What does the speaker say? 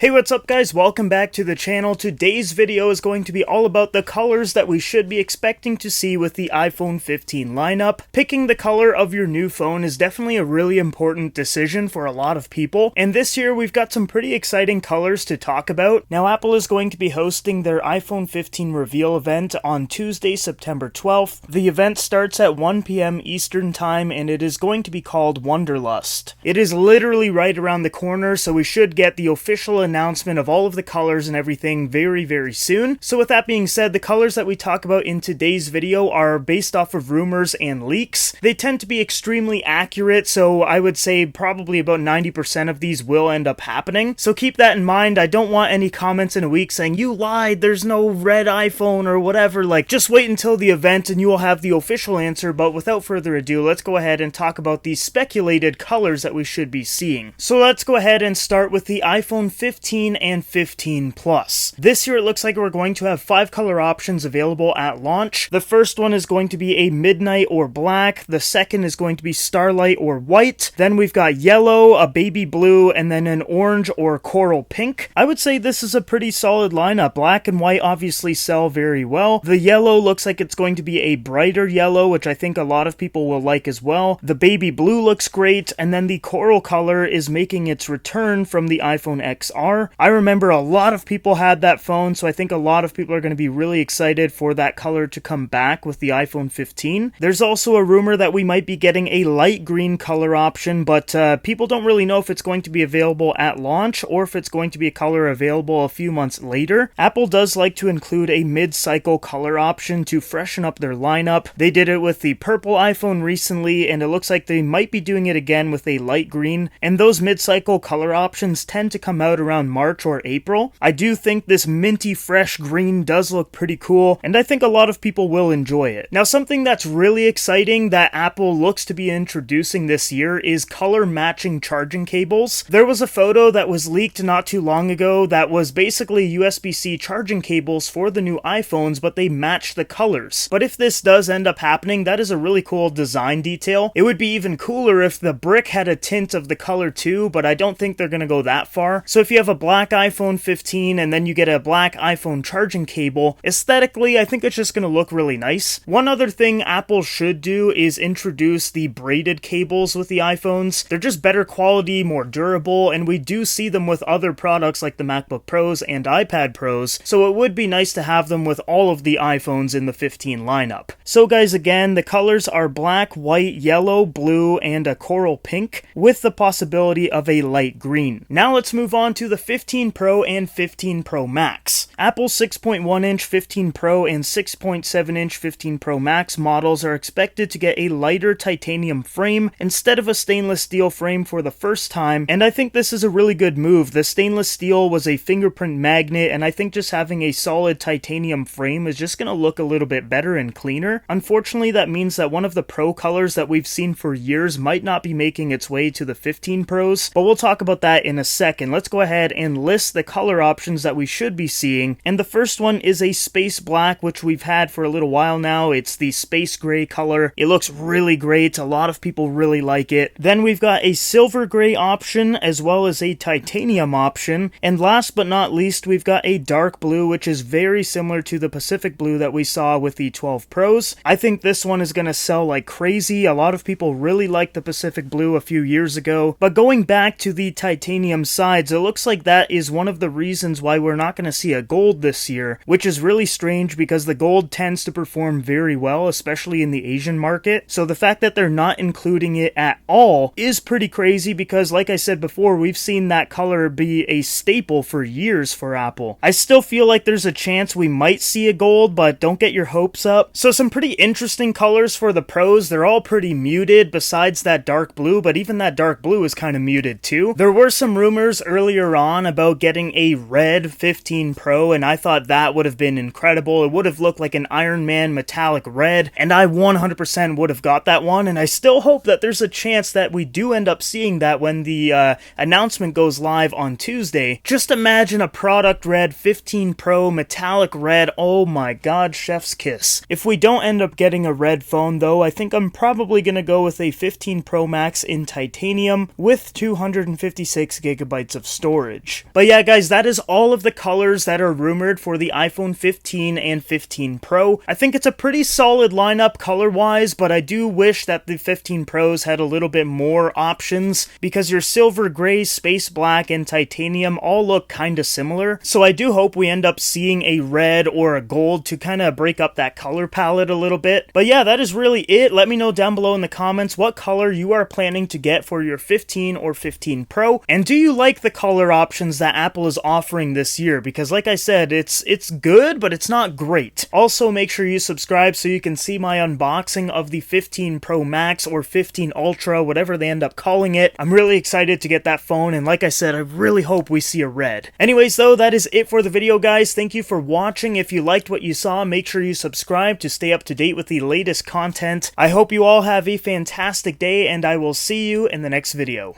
Hey, what's up guys? Welcome back to the channel. Today's video is going to be all about the colors that we should be expecting to see with the iPhone 15 lineup. Picking the color of your new phone is definitely a really important decision for a lot of people, and this year we've got some pretty exciting colors to talk about. Now, Apple is going to be hosting their iPhone 15 reveal event on Tuesday, September 12th. The event starts at 1 p.m. Eastern Time, and it is going to be called Wonderlust. It is literally right around the corner, so we should get the official announcement of all of the colors and everything very soon. So with that being said, the colors that we talk about in today's video are based off of rumors and leaks. They tend to be extremely accurate, so I would say probably about 90% of these will end up happening. So keep that in mind. I don't want any comments in a week saying, "You lied, there's no red iPhone," or whatever. Like, just wait until the event and you will have the official answer. But without further ado, let's go ahead and talk about the speculated colors that we should be seeing. So let's go ahead and start with the iPhone 15 and 15 Plus. This year it looks like we're going to have 5 color options available at launch. The first one is going to be a midnight or black. The second is going to be starlight or white. Then we've got yellow, a baby blue, and then an orange or coral pink. I would say this is a pretty solid lineup. Black and white obviously sell very well. The yellow looks like it's going to be a brighter yellow, which I think a lot of people will like as well. The baby blue looks great, and then the coral color is making its return from the iPhone XR. I remember a lot of people had that phone, so I think a lot of people are going to be really excited for that color to come back with the iPhone 15. There's also a rumor that we might be getting a light green color option, but people don't really know if it's going to be available at launch or if it's going to be a color available a few months later. Apple does like to include a mid-cycle color option to freshen up their lineup. They did it with the purple iPhone recently, and it looks like they might be doing it again with a light green, and those mid-cycle color options tend to come out around March or April. I do think this minty fresh green does look pretty cool, and I think a lot of people will enjoy it. Now, something that's really exciting that Apple looks to be introducing this year is color matching charging cables. There was a photo that was leaked not too long ago that was basically USB-C charging cables for the new iPhones, but they match the colors. But if this does end up happening, that is a really cool design detail. It would be even cooler if the brick had a tint of the color too, but I don't think they're going to go that far. So if you have a black iPhone 15 and then you get a black iPhone charging cable, aesthetically I think it's just going to look really nice. One other thing Apple should do is introduce the braided cables with the iPhones. They're just better quality, more durable, and we do see them with other products like the MacBook Pros and iPad Pros, so it would be nice to have them with all of the iPhones in the 15 lineup. So guys, again, the colors are black, white, yellow, blue, and a coral pink, with the possibility of a light green. Now let's move on to the 15 Pro and 15 Pro Max. Apple's 6.1-inch 15 Pro and 6.7-inch 15 Pro Max models are expected to get a lighter titanium frame instead of a stainless steel frame for the first time, and I think this is a really good move. The stainless steel was a fingerprint magnet, and I think just having a solid titanium frame is just going to look a little bit better and cleaner. Unfortunately, that means that one of the Pro colors that we've seen for years might not be making its way to the 15 Pros, but we'll talk about that in a second. Let's go ahead and list the color options that we should be seeing, and the first one is a space black, which we've had for a little while now. It's the space gray color. It looks really great. A lot of people really like it. Then we've got a silver gray option as well as a titanium option, and last but not least we've got a dark blue, which is very similar to the Pacific blue that we saw with the 12 Pros. I think this one is going to sell like crazy. A lot of people really liked the Pacific blue a few years ago, but going back to the titanium sides, it looks like that is one of the reasons why we're not going to see a gold this year, which is really strange because the gold tends to perform very well, especially in the Asian market. So the fact that they're not including it at all is pretty crazy because, like I said before, we've seen that color be a staple for years for Apple. I still feel like there's a chance we might see a gold, but don't get your hopes up. So some pretty interesting colors for the Pros. They're all pretty muted besides that dark blue, but even that dark blue is kind of muted too. There were some rumors earlier on about getting a red 15 Pro, and I thought that would have been incredible. It would have looked like an Iron Man metallic red, and I 100% would have got that one, and I still hope that there's a chance that we do end up seeing that when the announcement goes live on Tuesday. Just imagine a product red 15 Pro metallic red. Oh my god, chef's kiss. If we don't end up getting a red phone though, I think I'm probably gonna go with a 15 Pro Max in titanium with 256 gigabytes of storage. storage. But yeah, guys, that is all of the colors that are rumored for the iPhone 15 and 15 Pro. I think it's a pretty solid lineup color-wise, but I do wish that the 15 Pros had a little bit more options, because your silver, gray, space black, and titanium all look kinda similar. So I do hope we end up seeing a red or a gold to kind of break up that color palette a little bit. But yeah, that is really it. Let me know down below in the comments what color you are planning to get for your 15 or 15 Pro, and do you like the color options that Apple is offering this year? Because like I said, it's good, but it's not great. Also, make sure you subscribe so you can see my unboxing of the 15 Pro Max or 15 Ultra, whatever they end up calling it. I'm really excited to get that phone, and like I said, I really hope we see a red. Anyways though, that is it for the video, guys. Thank you for watching. If you liked what you saw, make sure you subscribe to stay up to date with the latest content. I hope you all have a fantastic day, and I will see you in the next video.